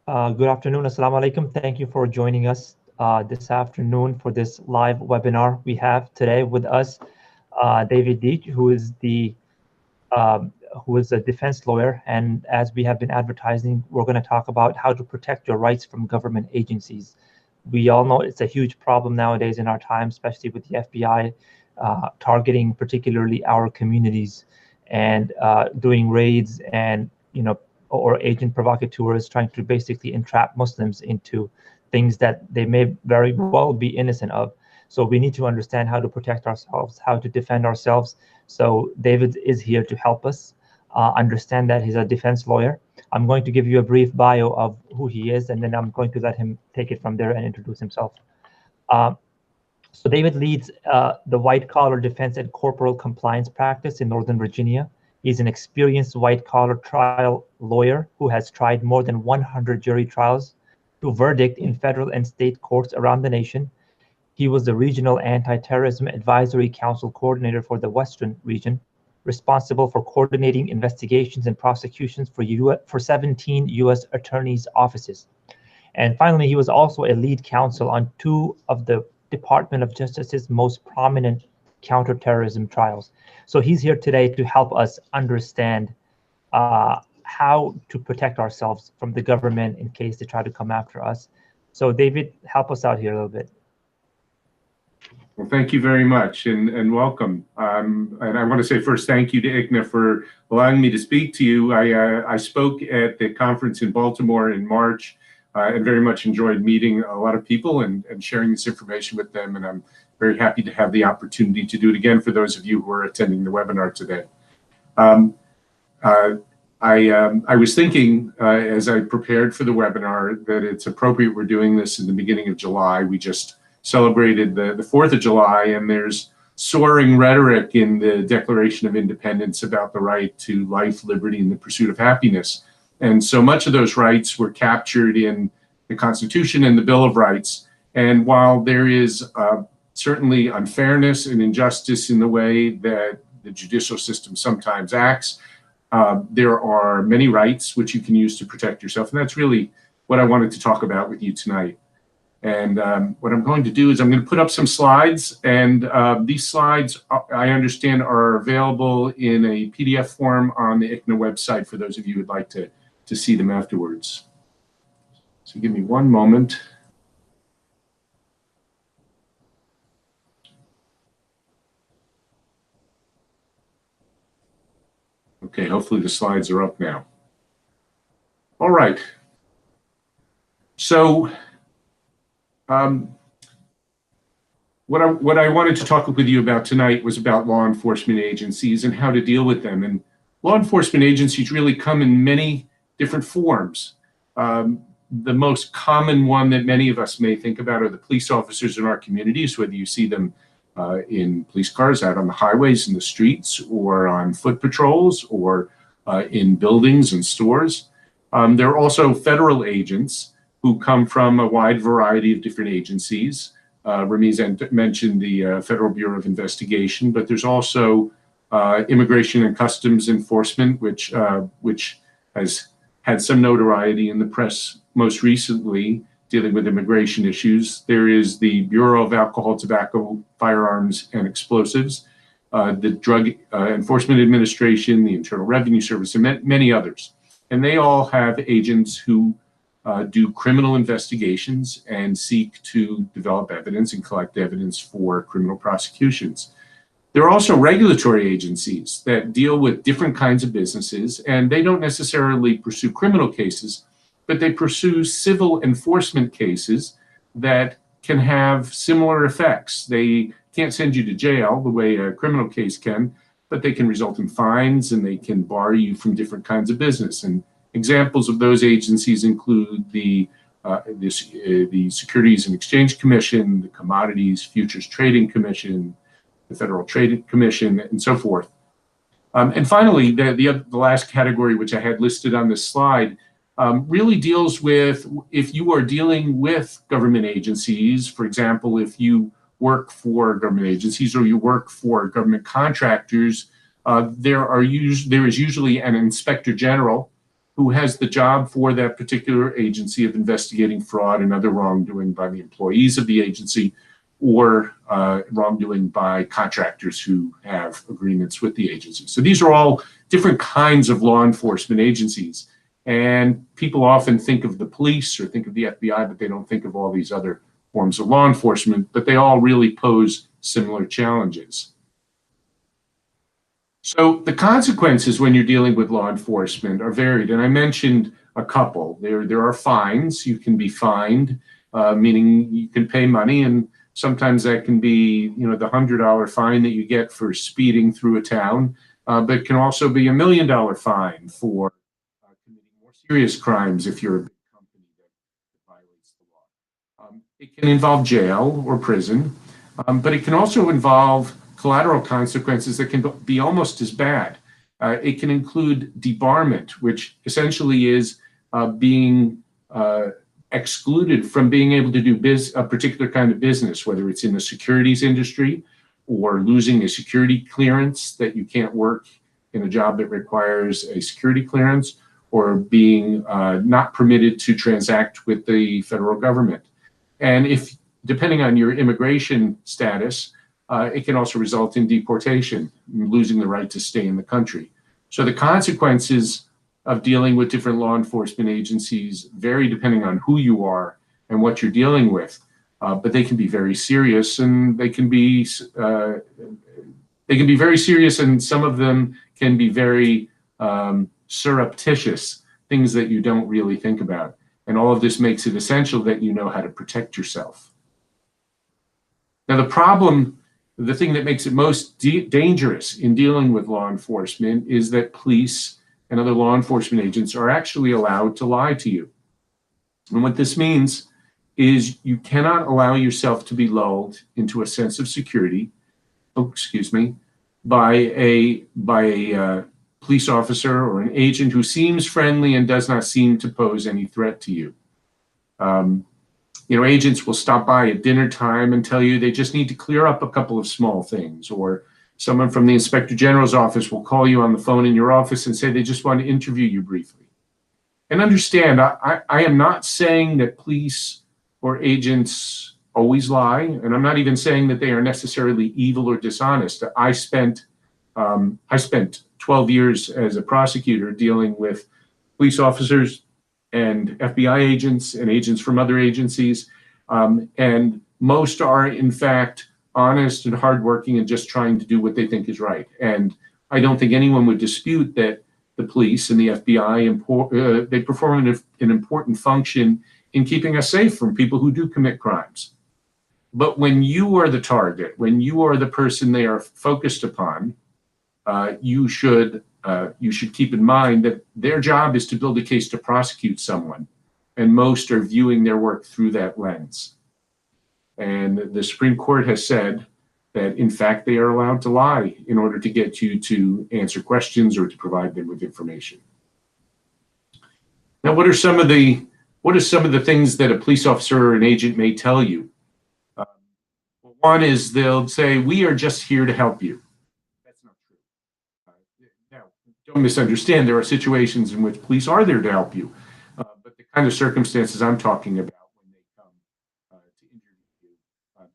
Good afternoon. Assalamu alaikum. Thank you for joining us this afternoon for this live webinar. We have today with us David Deach, um, who is a defense lawyer. And as we have been advertising, we're going to talk about how to protect your rights from government agencies. We all know it's a huge problem nowadays in our time, especially with the FBI targeting particularly our communities and doing raids and, or agent provocateurs trying to basically entrap Muslims into things that they may very well be innocent of. So we need to understand how to protect ourselves, how to defend ourselves. So David is here to help us understand that. He's a defense lawyer. I'm going to give you a brief bio of who he is, and then I'm going to let him take it from there and introduce himself. So David leads the white-collar defense and corporal compliance practice in Northern Virginia. He's an experienced white-collar trial lawyer who has tried more than 100 jury trials to verdict in federal and state courts around the nation. He was the Regional Anti-Terrorism Advisory Council Coordinator for the Western region, responsible for coordinating investigations and prosecutions for 17 U.S. attorneys' offices. And finally, he was also a lead counsel on 2 of the Department of Justice's most prominent counterterrorism trials. So he's here today to help us understand how to protect ourselves from the government in case they try to come after us. So David, help us out here a little bit. Well, thank you very much and welcome. And I want to say first, thank you to ICNA for allowing me to speak to you. I spoke at the conference in Baltimore in March and very much enjoyed meeting a lot of people and sharing this information with them. And I'm very happy to have the opportunity to do it again for those of you who are attending the webinar today. I was thinking as I prepared for the webinar that it's appropriate we're doing this in the beginning of July. We just celebrated the 4th of July, and there's soaring rhetoric in the Declaration of Independence about the right to life, liberty, and the pursuit of happiness. And so much of those rights were captured in the Constitution and the Bill of Rights. And while there is certainly unfairness and injustice in the way that the judicial system sometimes acts, there are many rights which you can use to protect yourself. And that's really what I wanted to talk about with you tonight. And what I'm going to do is I'm going to put up some slides, and these slides, I understand, are available in a PDF form on the ICNA website for those of you who would like to see them afterwards. So give me one moment. Okay, hopefully the slides are up now. All right. So what I wanted to talk with you about tonight was about law enforcement agencies and how to deal with them. And law enforcement agencies really come in many different forms. The most common one that many of us may think about are the police officers in our communities, whether you see them in police cars out on the highways and the streets, or on foot patrols, or in buildings and stores. There are also federal agents who come from a wide variety of different agencies. Ramiz mentioned the Federal Bureau of Investigation, but there's also Immigration and Customs Enforcement, which has had some notoriety in the press most recently, dealing with immigration issues. There is the Bureau of Alcohol, Tobacco, Firearms, and Explosives, the Drug Enforcement Administration, the Internal Revenue Service, and many others. And they all have agents who do criminal investigations and seek to develop evidence and collect evidence for criminal prosecutions. There are also regulatory agencies that deal with different kinds of businesses, and they don't necessarily pursue criminal cases, but they pursue civil enforcement cases that can have similar effects. They can't send you to jail the way a criminal case can, but they can result in fines, and they can bar you from different kinds of business. And examples of those agencies include the Securities and Exchange Commission, the Commodities Futures Trading Commission, the Federal Trade Commission, and so forth. And finally, the last category, which I had listed on this slide, really deals with if you are dealing with government agencies. For example, if you work for government agencies or you work for government contractors, there is usually an inspector general who has the job for that particular agency of investigating fraud and other wrongdoing by the employees of the agency, or wrongdoing by contractors who have agreements with the agency. So these are all different kinds of law enforcement agencies. And people often think of the police or think of the FBI, but they don't think of all these other forms of law enforcement, but they all really pose similar challenges. So the consequences when you're dealing with law enforcement are varied, and I mentioned a couple. There are fines. You can be fined, meaning you can pay money, and sometimes that can be, you know, the $100 fine that you get for speeding through a town, but it can also be $1 million fine for committing more serious crimes if you're a big company that violates the law. It can involve jail or prison, but it can also involve collateral consequences that can be almost as bad. It can include debarment, which essentially is being excluded from being able to do a particular kind of business, whether it's in the securities industry or losing a security clearance that you can't work in a job that requires a security clearance, or being not permitted to transact with the federal government. And if, depending on your immigration status, it can also result in deportation, losing the right to stay in the country. So the consequences of dealing with different law enforcement agencies vary depending on who you are and what you're dealing with, but they can be very serious, and they can be very serious, and some of them can be very surreptitious, things that you don't really think about. And all of this makes it essential that you know how to protect yourself. Now, the thing that makes it most dangerous in dealing with law enforcement is that police and other law enforcement agents are actually allowed to lie to you. And what this means is you cannot allow yourself to be lulled into a sense of security, by a police officer or an agent who seems friendly and does not seem to pose any threat to you. You know, agents will stop by at dinner time and tell you they just need to clear up a couple of small things, or someone from the Inspector General's office will call you on the phone in your office and say they just want to interview you briefly. And understand, I am not saying that police or agents always lie, and I'm not even saying that they are necessarily evil or dishonest. I spent 12 years as a prosecutor dealing with police officers and FBI agents and agents from other agencies, and most are in fact honest and hardworking and just trying to do what they think is right. And I don't think anyone would dispute that the police and the FBI, they perform an important function in keeping us safe from people who do commit crimes. But when you are the target, when you are the person they are focused upon, you should keep in mind that their job is to build a case to prosecute someone, and most are viewing their work through that lens. And the Supreme Court has said that, in fact, they are allowed to lie in order to get you to answer questions or to provide them with information. Now, what are some of the things that a police officer or an agent may tell you? One is they'll say, "We are just here to help you." That's not true. Now, don't misunderstand. There are situations in which police are there to help you, but the kind of circumstances I'm talking about,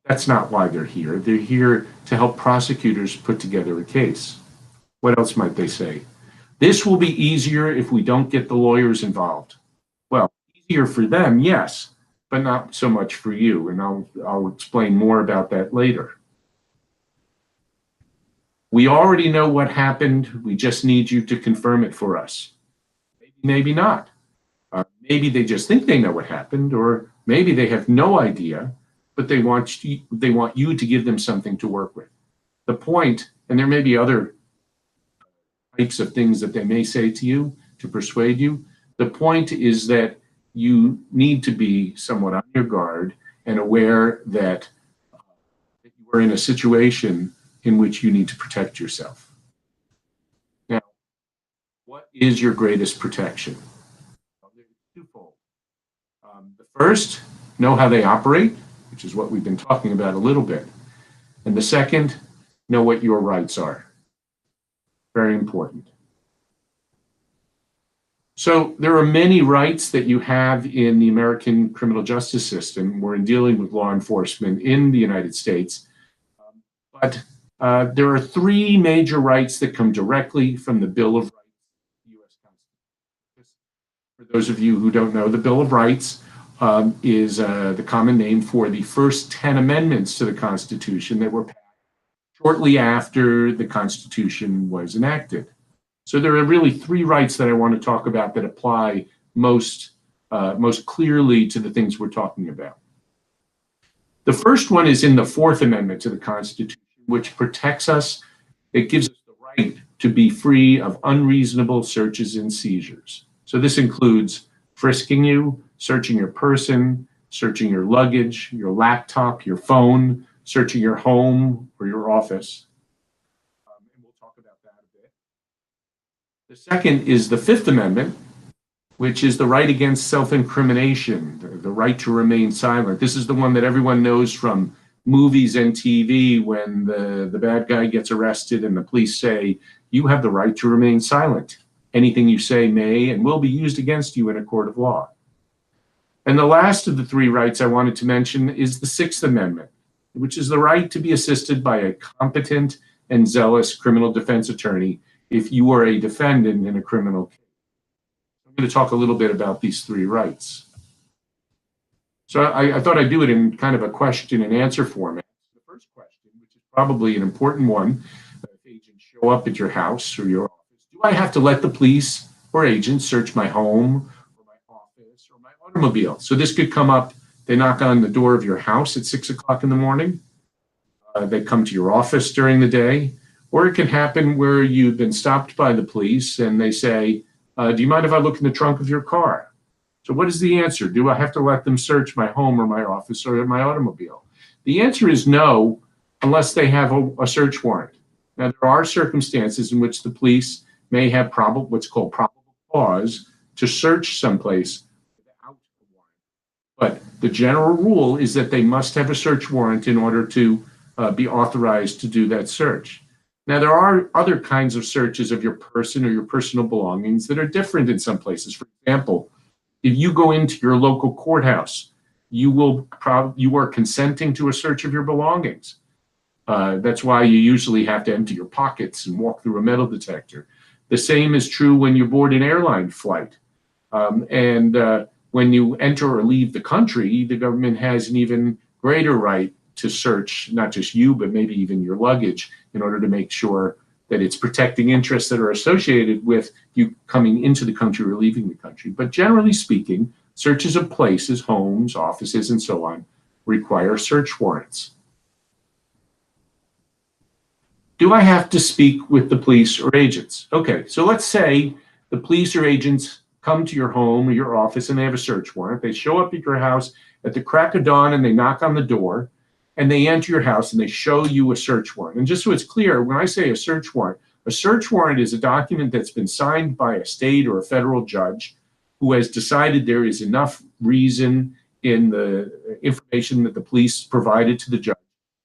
that's not why they're here. They're here to help prosecutors put together a case. What else might they say? "This will be easier if we don't get the lawyers involved." Well, easier for them, yes, but not so much for you. And I'll explain more about that later. "We already know what happened. We just need you to confirm it for us." Maybe not. Maybe they just think they know what happened, or maybe they have no idea, but they want you to give them something to work with. The point, and there may be other types of things that they may say to you to persuade you, the point is that you need to be somewhat on your guard and aware that you are in a situation in which you need to protect yourself. Now, what is your greatest protection? Well, there's twofold. The first, know how they operate, which is what we've been talking about a little bit. And the second, know what your rights are. Very important. So there are many rights that you have in the American criminal justice system or in dealing with law enforcement in the United States. But there are three major rights that come directly from the Bill of Rights of the U.S. Constitution. For those of you who don't know, the Bill of Rights is the common name for the first 10 amendments to the Constitution that were passed shortly after the Constitution was enacted. So there are really three rights that I want to talk about that apply most clearly to the things we're talking about. The first one is in the Fourth Amendment to the Constitution, which protects us. It gives us the right to be free of unreasonable searches and seizures. So this includes frisking you, searching your person, searching your luggage, your laptop, your phone, searching your home or your office. And we'll talk about that a bit. The second is the Fifth Amendment, which is the right against self-incrimination, the right to remain silent. This is the one that everyone knows from movies and TV when the bad guy gets arrested and the police say, you have the right to remain silent. Anything you say may and will be used against you in a court of law. And the last of the three rights I wanted to mention is the Sixth Amendment, which is the right to be assisted by a competent and zealous criminal defense attorney if you are a defendant in a criminal case. I'm going to talk a little bit about these three rights. So I thought I'd do it in kind of a question and answer format. The first question, which is probably an important one, if agents show up at your house or your office, do I have to let the police or agents search my home or my office or my automobile? So this could come up, they knock on the door of your house at 6 o'clock in the morning. They come to your office during the day. Or it can happen where you've been stopped by the police and they say, do you mind if I look in the trunk of your car? So what is the answer? Do I have to let them search my home or my office or my automobile? The answer is no, unless they have a search warrant. Now, there are circumstances in which the police may have what's called probable cause to search someplace without a warrant. But the general rule is that they must have a search warrant in order to be authorized to do that search. Now, there are other kinds of searches of your person or your personal belongings that are different in some places. For example, if you go into your local courthouse, you are consenting to a search of your belongings. That's why you usually have to empty your pockets and walk through a metal detector. The same is true when you board an airline flight. When you enter or leave the country, the government has an even greater right to search not just you, but maybe even your luggage in order to make sure that it's protecting interests that are associated with you coming into the country or leaving the country. But generally speaking, searches of places, homes, offices, and so on require search warrants. Do I have to speak with the police or agents? Okay, so let's say the police or agents come to your home or your office and they have a search warrant. They show up at your house at the crack of dawn and they knock on the door. And they enter your house and they show you a search warrant. And just so it's clear, when I say a search warrant is a document that's been signed by a state or a federal judge who has decided there is enough reason in the information that the police provided to the judge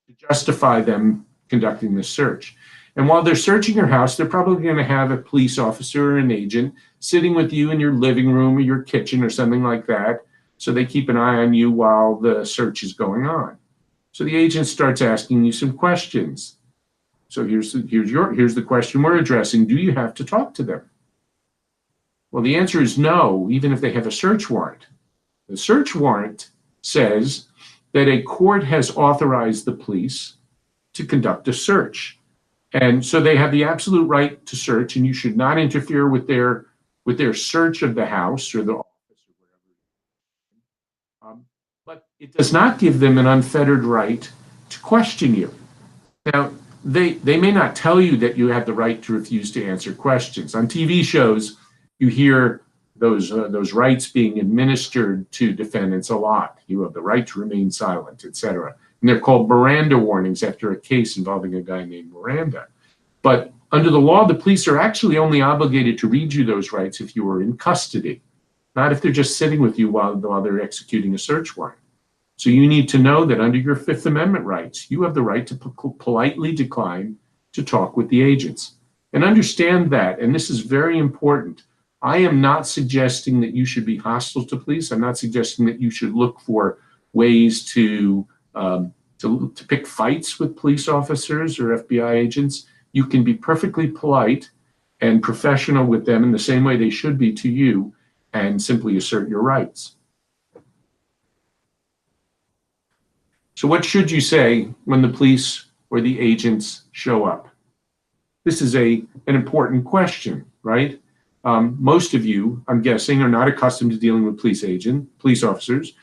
to justify them conducting this search. And while they're searching your house, they're probably going to have a police officer or an agent sitting with you in your living room or your kitchen or something like that. So they keep an eye on you while the search is going on. So the agent starts asking you some questions. So here's the question we're addressing. Do you have to talk to them? Well, the answer is no, even if they have a search warrant. The search warrant says that a court has authorized the police to conduct a search. And so they have the absolute right to search, and you should not interfere with their search of the house or the office or whatever. But it does not give them an unfettered right to question you. Now, they may not tell you that you have the right to refuse to answer questions. On TV shows, you hear those rights being administered to defendants a lot. You have the right to remain silent, etc. And they're called Miranda warnings after a case involving a guy named Miranda. But under the law, the police are actually only obligated to read you those rights if you are in custody, not if they're just sitting with you while they're executing a search warrant. So you need to know that under your Fifth Amendment rights, you have the right to politely decline to talk with the agents. And understand that, and this is very important, I am not suggesting that you should be hostile to police. I'm not suggesting that you should look for ways to pick fights with police officers or FBI agents. You can be perfectly polite and professional with them in the same way they should be to you, and simply assert your rights. So what should you say when the police or the agents show up? This is an important question, right? Most of you, I'm guessing, are not accustomed to dealing with police officers.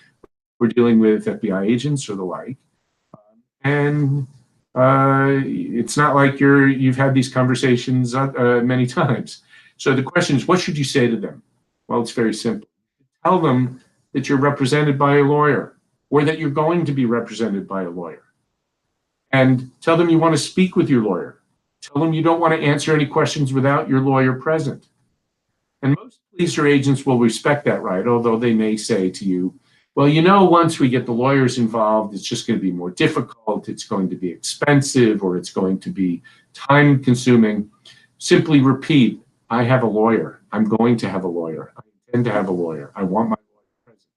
We're dealing with FBI agents or the like. And it's not like you've had these conversations many times. So the question is, what should you say to them? Well, it's very simple. Tell them that you're represented by a lawyer, or that you're going to be represented by a lawyer. And tell them you want to speak with your lawyer. Tell them you don't want to answer any questions without your lawyer present. And most police or agents will respect that right, although they may say to you, well, you know, once we get the lawyers involved, it's just going to be more difficult, it's going to be expensive, or it's going to be time consuming. Simply repeat, I have a lawyer. I'm going to have a lawyer. I intend to have a lawyer. I want my lawyer present.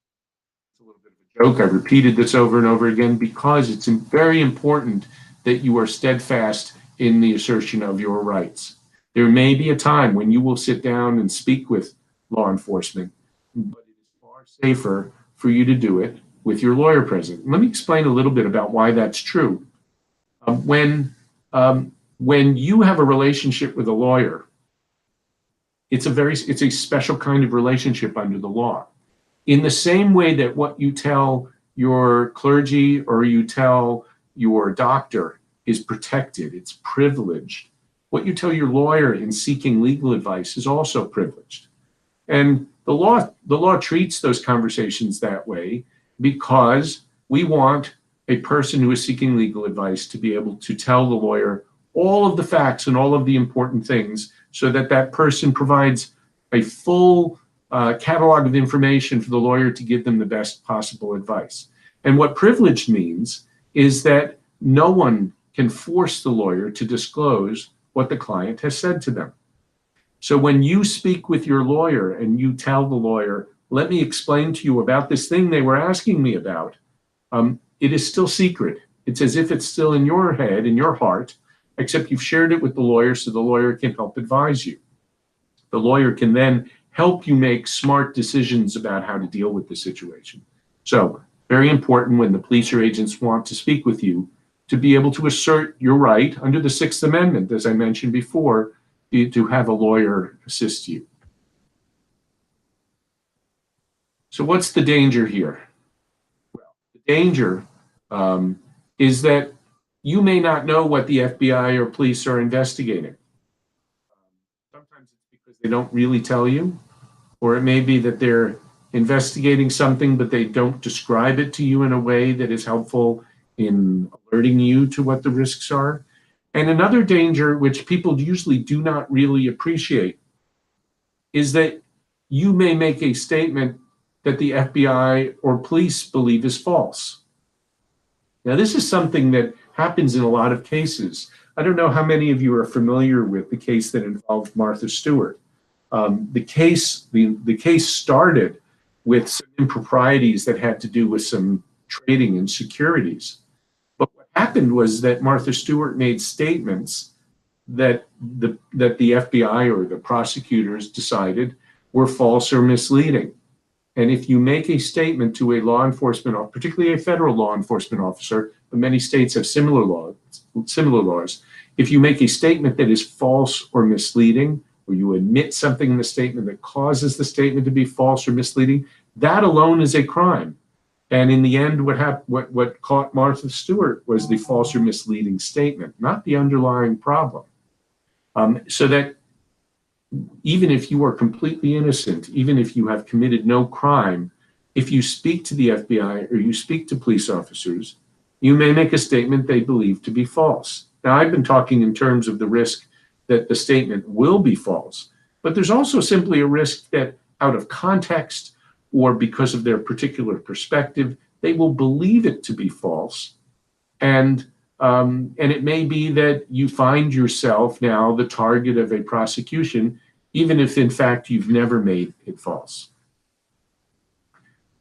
It's a little bit of a joke. I've repeated this over and over again because it's very important that you are steadfast in the assertion of your rights. There may be a time when you will sit down and speak with law enforcement, but it is far safer for you to do it with your lawyer present. Let me explain a little bit about why that's true. When you have a relationship with a lawyer, it's a special kind of relationship under the law. In the same way that what you tell your clergy or you tell your doctor is protected, it's privileged, what you tell your lawyer in seeking legal advice is also privileged. And the law treats those conversations that way because we want a person who is seeking legal advice to be able to tell the lawyer all of the facts and all of the important things so that that person provides a full catalog of information for the lawyer to give them the best possible advice. And what privileged means is that no one can force the lawyer to disclose what the client has said to them. So when you speak with your lawyer and you tell the lawyer, let me explain to you about this thing they were asking me about, it is still secret. It's as if it's still in your head, in your heart, except you've shared it with the lawyer so the lawyer can help advise you. The lawyer can then help you make smart decisions about how to deal with the situation. So very important when the police or agents want to speak with you to be able to assert your right under the Sixth Amendment, as I mentioned before, to have a lawyer assist you. So what's the danger here? Well, the danger is that you may not know what the FBI or police are investigating. Sometimes it's because they don't really tell you, or it may be that they're investigating something, but they don't describe it to you in a way that is helpful in alerting you to what the risks are. And another danger, which people usually do not really appreciate, is that you may make a statement that the FBI or police believe is false. Now, this is something that happens in a lot of cases. I don't know how many of you are familiar with the case that involved Martha Stewart. The case started with some improprieties that had to do with some trading in securities. But what happened was that Martha Stewart made statements that the FBI or the prosecutors decided were false or misleading. And if you make a statement to a law enforcement, particularly a federal law enforcement officer, but many states have similar laws, if you make a statement that is false or misleading, or you admit something in the statement that causes the statement to be false or misleading, that alone is a crime. And in the end, what caught Martha Stewart was the false or misleading statement, not the underlying problem. So that even if you are completely innocent, even if you have committed no crime, if you speak to the FBI or you speak to police officers, you may make a statement they believe to be false. Now, I've been talking in terms of the risk that the statement will be false, but there's also simply a risk that out of context or because of their particular perspective, they will believe it to be false. And it may be that you find yourself now the target of a prosecution, even if in fact you've never made it false.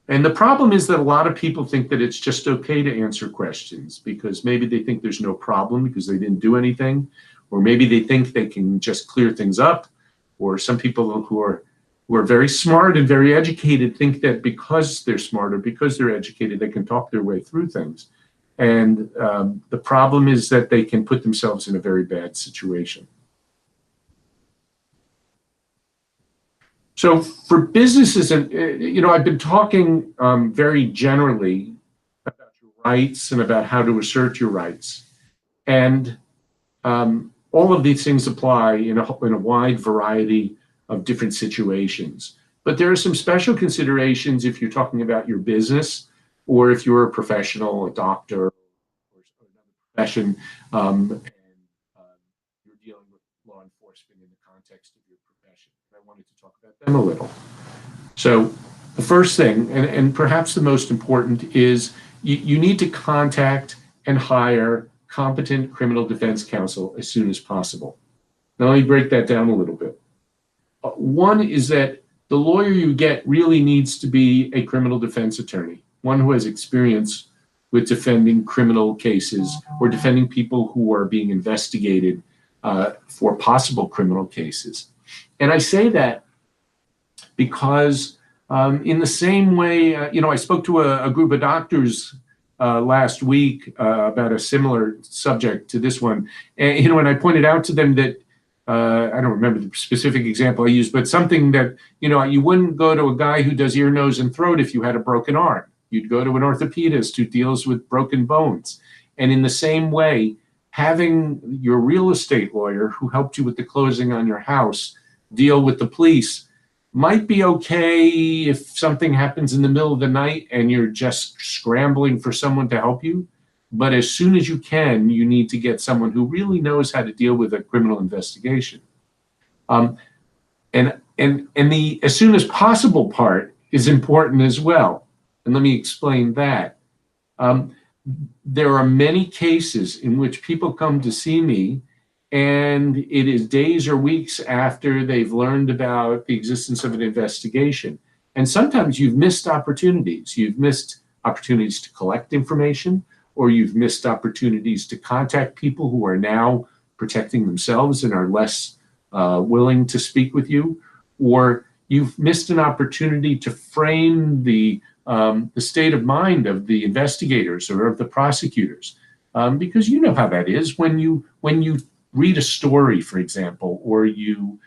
And the problem is that a lot of people think that it's just okay to answer questions because maybe they think there's no problem because they didn't do anything, or maybe they think they can just clear things up, or some people who are very smart and very educated think that because they're smart or because they're educated, they can talk their way through things. And the problem is that they can put themselves in a very bad situation. So for businesses, and I've been talking very generally about your rights and about how to assert your rights. And all of these things apply in a wide variety of different situations. But there are some special considerations if you're talking about your business, or if you're a professional, a doctor, or another profession, and you're dealing with law enforcement in the context of your profession. I wanted to talk about them a little. So the first thing, and perhaps the most important, is you need to contact and hire competent criminal defense counsel as soon as possible. Now let me break that down a little bit. One is that the lawyer you get really needs to be a criminal defense attorney, one who has experience with defending criminal cases or defending people who are being investigated for possible criminal cases. And I say that because in the same way, I spoke to a group of doctors last week about a similar subject to this one. And, and I pointed out to them that, I don't remember the specific example I used, but something that, you wouldn't go to a guy who does ear, nose, and throat if you had a broken arm. You'd go to an orthopedist who deals with broken bones. And in the same way, having your real estate lawyer who helped you with the closing on your house deal with the police might be okay if something happens in the middle of the night and you're just scrambling for someone to help you. But as soon as you can, you need to get someone who really knows how to deal with a criminal investigation. And the as soon as possible part is important as well. And let me explain that. There are many cases in which people come to see me and it is days or weeks after they've learned about the existence of an investigation. And sometimes you've missed opportunities. You've missed opportunities to collect information, or you've missed opportunities to contact people who are now protecting themselves and are less willing to speak with you, or you've missed an opportunity to frame the state of mind of the investigators or of the prosecutors, because you know how that is when you read a story, for example, or you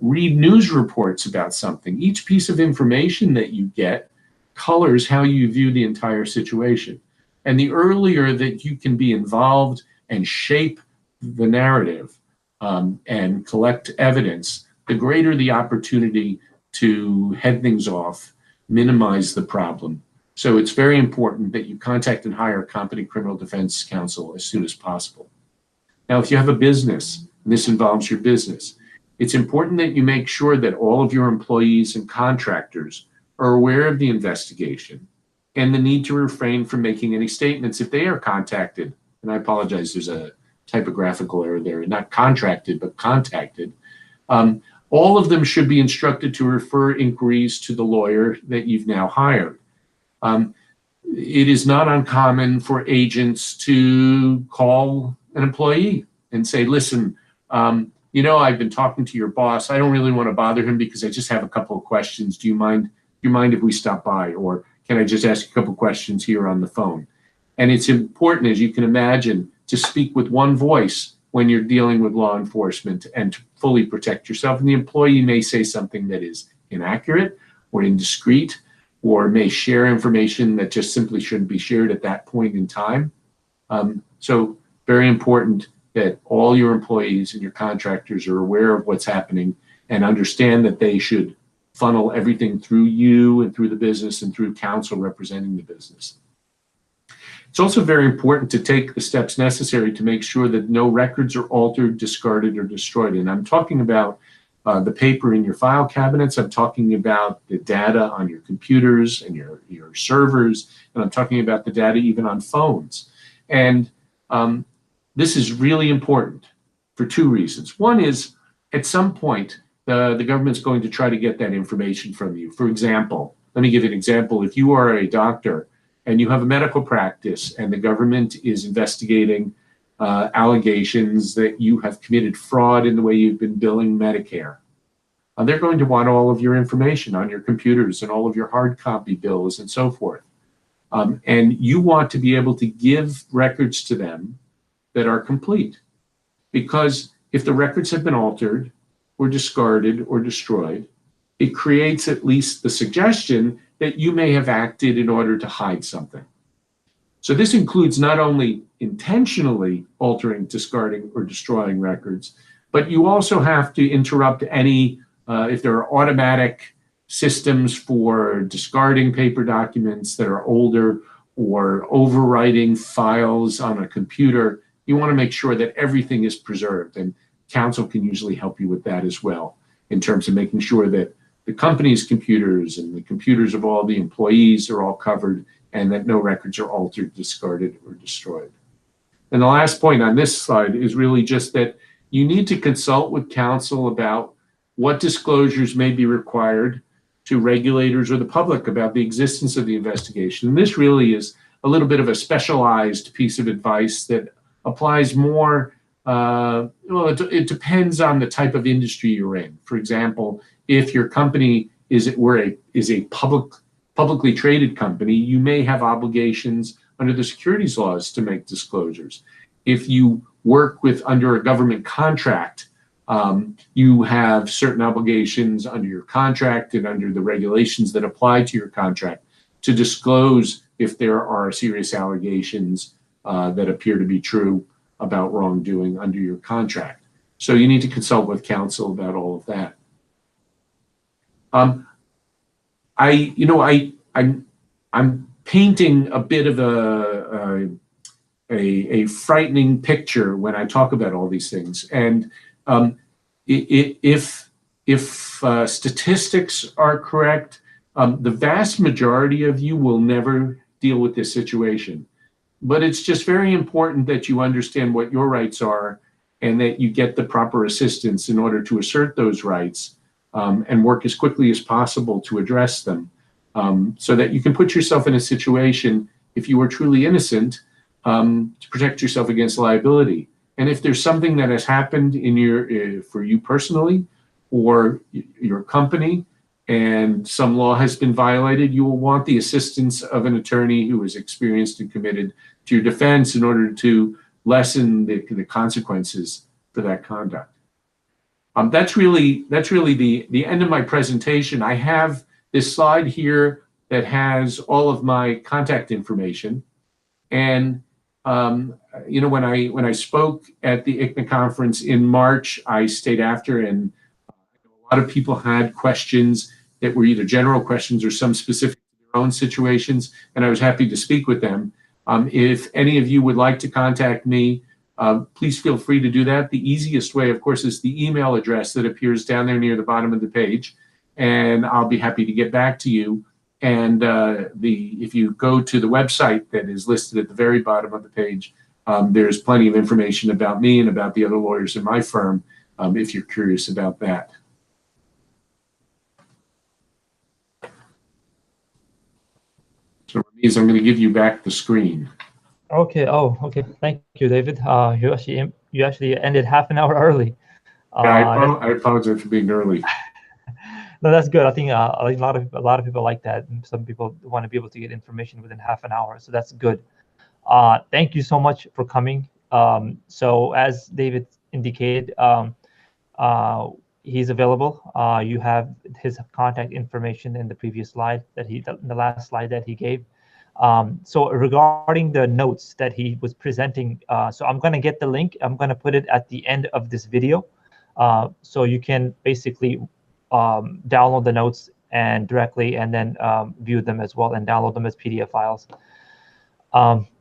read news reports about something. Each piece of information that you get colors how you view the entire situation. And the earlier that you can be involved and shape the narrative and collect evidence, the greater the opportunity to head things off, minimize the problem. So it's very important that you contact and hire a competent criminal defense counsel as soon as possible. Now, if you have a business, and this involves your business, it's important that you make sure that all of your employees and contractors are aware of the investigation and the need to refrain from making any statements if they are contacted. And I apologize, there's a typographical error there, not contracted, but contacted. All of them should be instructed to refer inquiries to the lawyer that you've now hired. It is not uncommon for agents to call an employee and say, listen, I've been talking to your boss. I don't really want to bother him because I just have a couple of questions. Do you mind if we stop by? Or can I just ask a couple of questions here on the phone? And it's important, as you can imagine, to speak with one voice when you're dealing with law enforcement and to fully protect yourself. And the employee may say something that is inaccurate or indiscreet, or may share information that just simply shouldn't be shared at that point in time. So very important that all your employees and your contractors are aware of what's happening and understand that they should funnel everything through you and through the business and through counsel representing the business. It's also very important to take the steps necessary to make sure that no records are altered, discarded, or destroyed. And I'm talking about the paper in your file cabinets. I'm talking about the data on your computers and your servers. And I'm talking about the data even on phones. And this is really important for two reasons. One is, at some point, the government's going to try to get that information from you. For example, let me give you an example. If you are a doctor and you have a medical practice and the government is investigating allegations that you have committed fraud in the way you've been billing Medicare, they're going to want all of your information on your computers and all of your hard copy bills and so forth. And you want to be able to give records to them that are complete. Because if the records have been altered or discarded or destroyed, it creates at least the suggestion that you may have acted in order to hide something. So this includes not only intentionally altering, discarding, or destroying records, but you also have to interrupt any, if there are automatic systems for discarding paper documents that are older or overwriting files on a computer, you want to make sure that everything is preserved. And counsel can usually help you with that as well, in terms of making sure that the company's computers and the computers of all the employees are all covered and that no records are altered, discarded, or destroyed. And the last point on this slide is really just that you need to consult with counsel about what disclosures may be required to regulators or the public about the existence of the investigation. And this really is a little bit of a specialized piece of advice that applies more, well, it depends on the type of industry you're in. For example, if your company is a publicly traded company, you may have obligations under the securities laws to make disclosures. If you work under a government contract, you have certain obligations under your contract and under the regulations that apply to your contract to disclose if there are serious allegations that appear to be true about wrongdoing under your contract. So you need to consult with counsel about all of that. I'm painting a bit of a frightening picture when I talk about all these things. And if statistics are correct, the vast majority of you will never deal with this situation. But it's just very important that you understand what your rights are and that you get the proper assistance in order to assert those rights and work as quickly as possible to address them, so that you can put yourself in a situation, if you are truly innocent, to protect yourself against liability. And if there's something that has happened in for you personally or your company and some law has been violated, you will want the assistance of an attorney who is experienced and committed to your defense in order to lessen the consequences for that conduct. That's really the end of my presentation. I have this slide here that has all of my contact information. And when I spoke at the ICNA conference in March, I stayed after, and a lot of people had questions that were either general questions or some specific to their own situations, and I was happy to speak with them. If any of you would like to contact me, please feel free to do that. The easiest way, of course, is the email address that appears down there near the bottom of the page, and I'll be happy to get back to you. And if you go to the website that is listed at the very bottom of the page, there's plenty of information about me and about the other lawyers in my firm, if you're curious about that. So it means I'm going to give you back the screen. Okay. Oh, okay. Thank you, David. You actually ended half an hour early. Yeah, I apologize for being early. No, that's good. I think a lot of people like that. And some people want to be able to get information within half an hour, so that's good. Thank you so much for coming. So as David indicated, he's available. You have his contact information in the previous slide the last slide that he gave. So regarding the notes that he was presenting, so I'm going to get the link. I'm going to put it at the end of this video, so you can basically download the notes and then view them as well and download them as PDF files.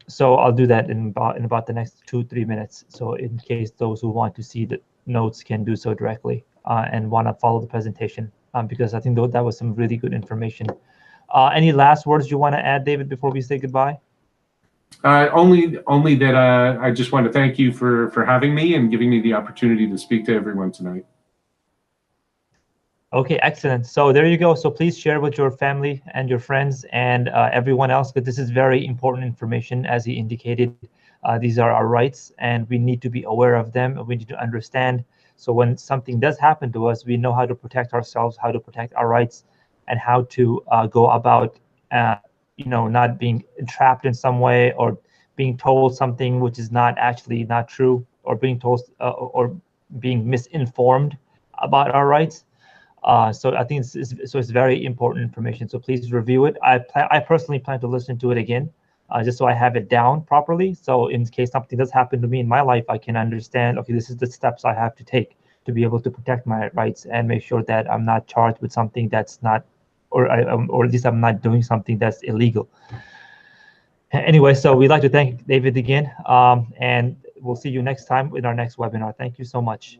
So I'll do that in about the next 2-3 minutes. So in case those who want to see the notes can do so directly and want to follow the presentation, because I think that was some really good information. Any last words you want to add, David, before we say goodbye? Only that I just want to thank you for having me and giving me the opportunity to speak to everyone tonight. Okay, excellent. So there you go. So please share with your family and your friends and everyone else, because this is very important information. As he indicated, these are our rights and we need to be aware of them. We need to understand. So when something does happen to us, we know how to protect ourselves, how to protect our rights, and how to go about, not being trapped in some way, or being told something which is not true, or being told or being misinformed about our rights. So I think it's very important information. So please review it. I personally plan to listen to it again, just so I have it down properly. So in case something does happen to me in my life, I can understand, okay, this is the steps I have to take to be able to protect my rights and make sure that I'm not charged with something that's not, or at least I'm not doing something that's illegal. Anyway, so we'd like to thank David again, and we'll see you next time in our next webinar. Thank you so much.